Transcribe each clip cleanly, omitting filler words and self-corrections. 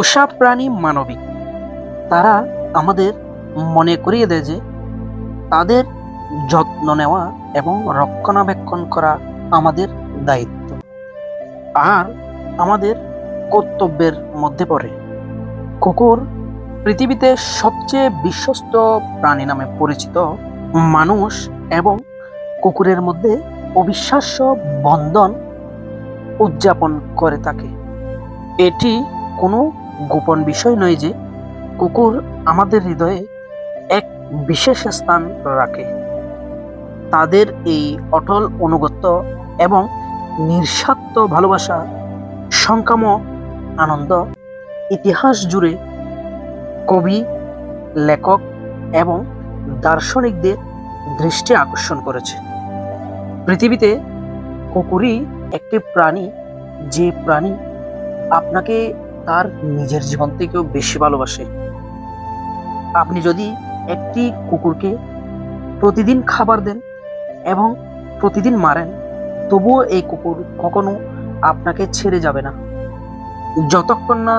পোষা প্রাণী মানবিক। তারা আমাদের মনে করিয়ে দেয় যে তাদের যত্ন নেওয়া এবং রক্ষণাবেক্ষণ করা আমাদের দায়িত্ব আর আমাদের কর্তব্যের মধ্যে পড়ে। কুকুর পৃথিবীতে সবচেয়ে বিশ্বস্ত প্রাণী নামে পরিচিত। মানুষ এবং কুকুরের মধ্যে অবিশ্বাস্য বন্ধন উদযাপন করে থাকে। এটি কোনো গোপন বিষয় নয় যে কুকুর আমাদের হৃদয়ে এক বিশেষ স্থান রাখে। তাদের এই অটল অনুগত্য এবং নিঃস্বার্থ ভালোবাসা সংক্রাম আনন্দ ইতিহাস জুড়ে কবি, লেখক এবং দার্শনিকদের দৃষ্টি আকর্ষণ করেছে। পৃথিবীতে কুকুরই একটি প্রাণী যে প্রাণী আপনাকে তার নিজের জীবন থেকেও বেশি ভালোবাসে। আপনি যদি একটি কুকুরকে প্রতিদিন খাবার দেন এবং প্রতিদিন মারেন, তবুও এই কুকুর কখনো আপনাকে ছেড়ে যাবে না। যতক্ষণ না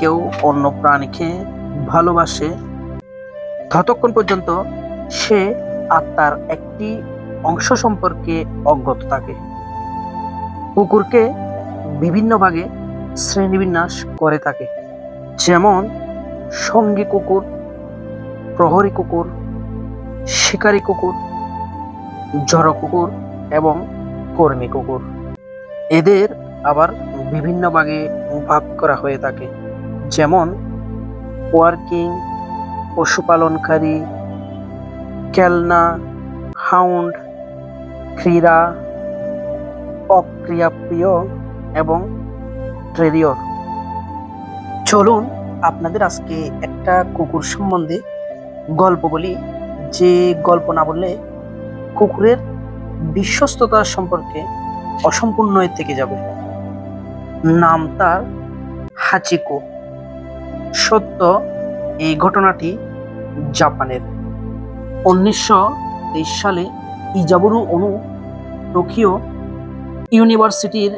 কেউ অন্য প্রাণীকে ভালোবাসে, ততক্ষণ পর্যন্ত সে আত্মার একটি অংশ সম্পর্কে অজ্ঞাত থাকে। কুকুরকে বিভিন্ন ভাগে শ্রেণীবিন্যাস করে থাকে, যেমন সঙ্গী কুকুর, প্রহরী কুকুর, শিকারী কুকুর, জড় কুকুর এবং কর্মী কুকুর। এদের আবার বিভিন্ন ভাগে ভাগ করা হয়ে থাকে, যেমন ওয়ার্কিং, পশুপালনকারী, খেলনা, হাউন্ড, ক্রীড়া, অক্রিয়াপ্রিয় এবং ট্রেরিয়র। চলুন আপনাদের আজকে একটা কুকুর সম্বন্ধে গল্প বলি, যে গল্প না বললে কুকুরের বিশ্বস্ততা সম্পর্কে অসম্পূর্ণ থেকে যাবে। নাম তার হাচিকো। সত্য এই ঘটনাটি জাপানের। 1923 সালে ইজাবুরু ওনো টোকিও ইউনিভার্সিটির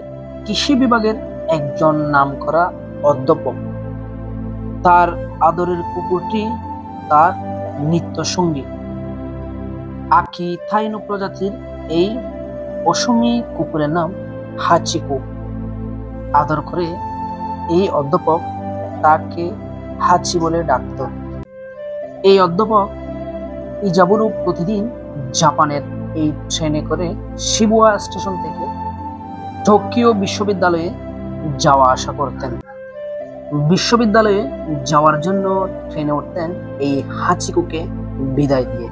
কৃষি বিভাগের একজন নামকরা অধ্যাপক। তার আদরের কুকুরটি তার নিত্য সঙ্গী। আকি থাইনো প্রজাতির এই অসমী কুকুরের নাম হাচিকো। আদর করে এই অধ্যাপক তাকে হাচি বলে ডাকত। এই অধ্যাপক ইজাবুরু প্রতিদিন জাপানের এই ট্রেনে করে শিবুয়া স্টেশন থেকে টোকিও বিশ্ববিদ্যালয়ে যাওয়া আসা করতেন। বিশ্ববিদ্যালয়ে যাওয়ার জন্য ট্রেনে উঠতেন এই হাচিকোকে বিদায় দিয়ে।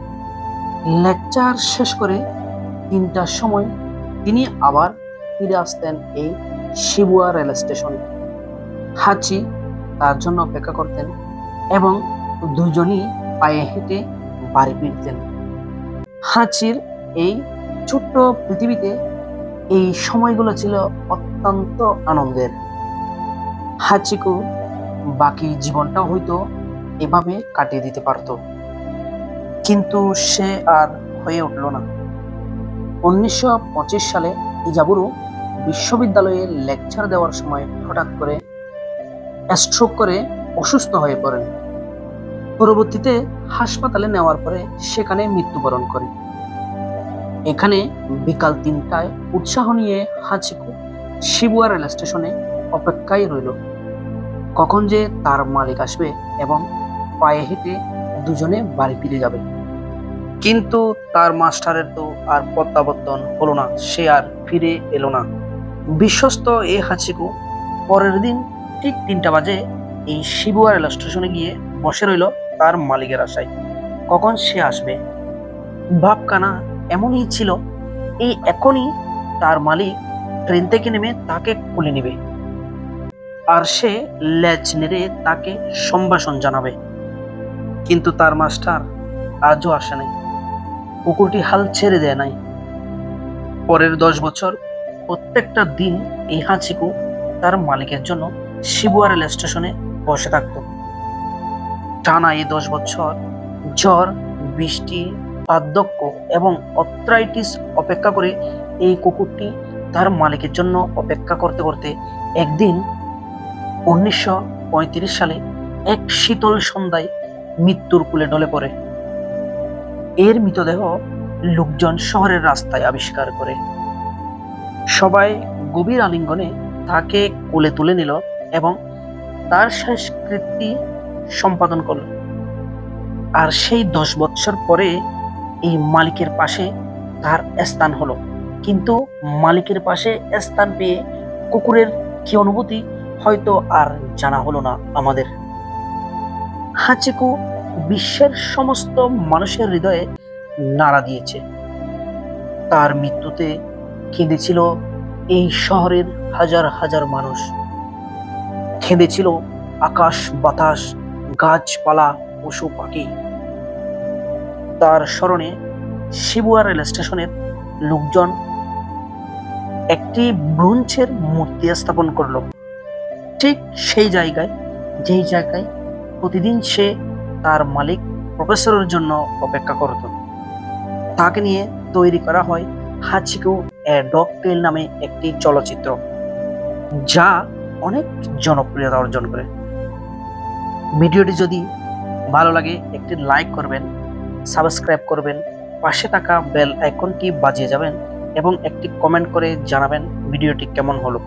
লেকচার শেষ করে 3টার সময় তিনি আবার ফিরে আসতেন এই শিবুয়া রেল স্টেশনে। হাচি তার জন্য অপেক্ষা করতেন এবং দুজনই পায়ে হেঁটে বাড়ি ফিরতেন। হাচির এই ছোট্ট পৃথিবীতে এই সময়গুলো ছিল অত্যন্ত আনন্দের। হাচিকো বাকি জীবনটা হয়তো এভাবে কাটিয়ে দিতে পারত, কিন্তু সে আর হয়ে উঠল না। 1925 সালে ইজাবুরু বিশ্ববিদ্যালয়ে লেকচার দেওয়ার সময় হঠাৎ করে স্ট্রোক করে অসুস্থ হয়ে পড়েন। পরবর্তীতে হাসপাতালে নেওয়ার পরে সেখানে মৃত্যুবরণ করেন। এখানে বিকাল 3টায় উৎসাহ নিয়ে হাচিকো শিবুয়া রেল স্টেশনে অপেক্ষায় রইল, কখন যে তার মালিক আসবে এবং পায়ে হেঁটে দুজনে বাড়ি ফিরে যাবে। কিন্তু তার মাস্টারের তো আর প্রত্যাবর্তন হলো না, সে আর ফিরে এলো না। বিশ্বস্ত এই হাচিকো পরের দিন ঠিক 3টা বাজে এই শিবুয়া রেল স্টেশনে গিয়ে বসে রইল তার মালিকের আশায়, কখন সে আসবে। ভাবখানা এমনই ছিল, এই এখনই তার মালিক ট্রেন থেকে নেমে তাকে খুলে নেবে আর সে লেজ নেড়ে তাকে সম্ভাষণ জানাবে। কিন্তু তার মাস্টার আজও আসে নাই। কুকুরটি হাল ছেড়ে দেয় নাই। পরের 10 বছর প্রত্যেকটা দিন এই হাচিকো তার মালিকের জন্য শিবুয়া রেল স্টেশনে বসে থাকত। টানা এই 10 বছর জ্বর, বৃষ্টি, বার্ধক্য এবং অর্থ্রাইটিস অপেক্ষা করে এই কুকুরটি তার মালিকের জন্য অপেক্ষা করতে করতে একদিন 1935 সালে এক শীতল সন্ধ্যায় মৃত্যুর কোলে ঢলে পড়ে। এর মৃতদেহ লোকজন শহরের রাস্তায় আবিষ্কার করে। সবাই গভীর আলিঙ্গনে তাকে কোলে তুলে নিল এবং তার শেষকৃত্য সম্পাদন করল। আর সেই 10 বছর পরে এই মালিকের পাশে তার স্থান হলো। কিন্তু মালিকের পাশে স্থান পেয়ে কুকুরের কি অনুভূতি হয়তো আর জানা হলো না আমাদের। হাচিকো বিশ্বের সমস্ত মানুষের হৃদয়ে নাড়া দিয়েছে। তার মৃত্যুতে কেঁদেছিল এই শহরের হাজার হাজার মানুষ, কেঁদেছিল আকাশ বাতাস, গাছপালা, পশু পাখি। তার স্মরণে শিবুয়া রেল স্টেশনের লোকজন একটি ব্রোঞ্জের মূর্তি স্থাপন করলো, ঠিক সেই জায়গায় যেই জায়গায় প্রতিদিন সে তার মালিক প্রফেসরের জন্য অপেক্ষা করত। তাকে নিয়ে তৈরি করা হয় হাচিকো এ ডগ টেল নামে একটি চলচ্চিত্র, যা অনেক জনপ্রিয়তা অর্জন করে। ভিডিওটি যদি ভালো লাগে একটি লাইক করবেন, সাবস্ক্রাইব করবেন, পাশে থাকা বেল আইকনটি বাজিয়ে যাবেন এবং একটি কমেন্ট করে জানাবেন ভিডিওটি কেমন হলো।